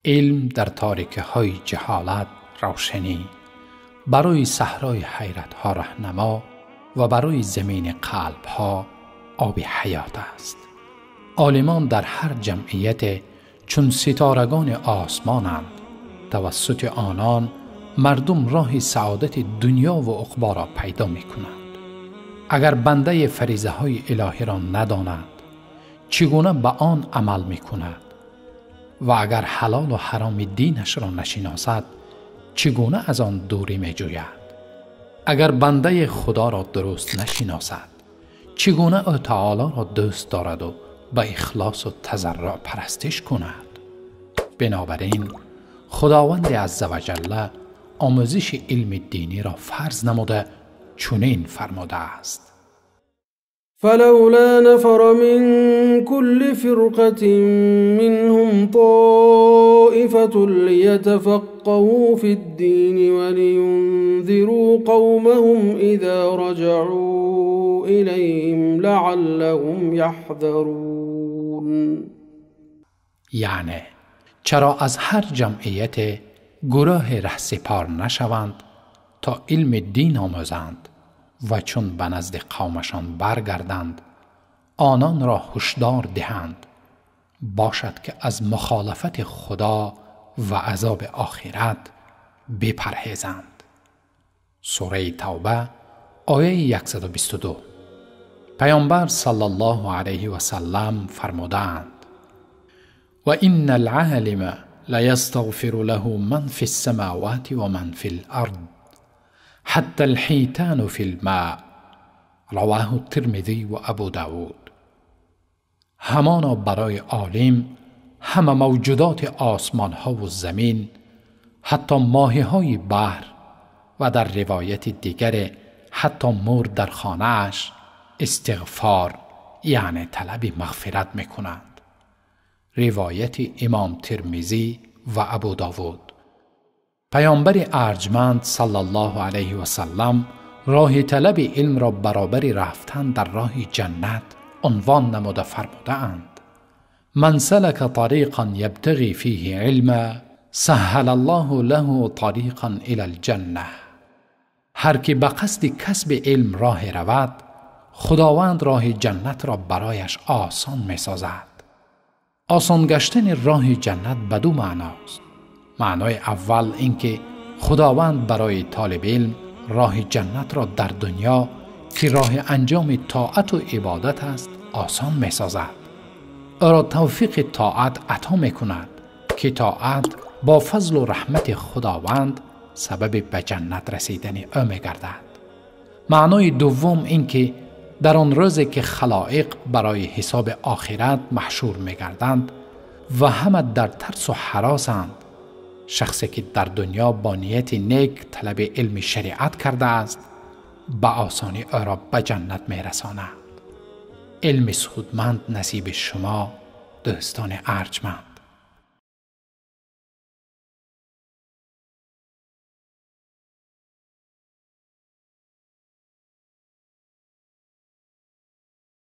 علم در تاریکه های جهالت روشنی، برای صحرای حیرت ها رهنما و برای زمین قلب ها آب حیات است. عالمان در هر جمعیت چون ستارگان آسمانند، توسط آنان مردم راه سعادت دنیا و عقبی را پیدا می کنند. اگر بنده فریضه های الهی را نداند چگونه به آن عمل می کند و اگر حلال و حرام دینش را نشناسد چگونه از آن دوری می جوید؟ اگر بنده خدا را درست نشناسد چگونه او تعالی را دوست دارد و با اخلاص و تضرع پرستش کند؟ بنابراین خداوند عزوجل آموزش علم دینی را فرض نموده چنین فرموده است: فلولا نفر من كل فرقة منهم طائفة ليتفقهوا في الدين ولينذروا قومهم إذا رجعوا إليهم لعلهم يحذرون. یعنی چرا از هر جمعیت گروه رهسپار نشوند تا علم دین آموزند و چون به نزد قومشان برگردند آنان را هشدار دهند باشد که از مخالفت خدا و عذاب آخرت بپرهیزند. سوره توبه آیه 122. پیامبر صلی الله علیه و سلم فرمودند: و ان العالم لیستغفر له من فی السماوات و من فی الارض حتی الحیتان فی الماء. رواه الترمذی و ابو داود. همانا برای عالم همه موجودات آسمان ها و زمین، حتی ماهی های بحر و در روایت دیگر حتی مور در خانه‌اش استغفار یعنی طلب مغفرت میکنند. روایت امام ترمذی و ابو داود. پیامبر ارجمند صلی الله علیه و سلم راه طلب علم را برابر رفتن در راه جنت عنوان نموده فرموده اند: من سلک طریقا یبتغی فیه علما سهل الله له طریقا الی الجنه. هر که به قصد کسب علم راه رود خداوند راه جنت را برایش آسان می سازد. آسان گشتن راه جنت بدو معناست. معنای اول اینکه خداوند برای طالب علم راه جنت را در دنیا که راه انجام طاعت و عبادت است آسان می سازد. او را توفیق طاعت عطا می کند که طاعت با فضل و رحمت خداوند سبب به جنت رسیدن او می گردد. معنای دوم اینکه در آن روزی که خلائق برای حساب آخرت محشور می گردند و همه در ترس و هراسند، شخصی که در دنیا با نیت نیک طلب علم شریعت کرده است به آسانی او را به جنت می رساند. علم سودمند نصیب شما دوستان ارجمند.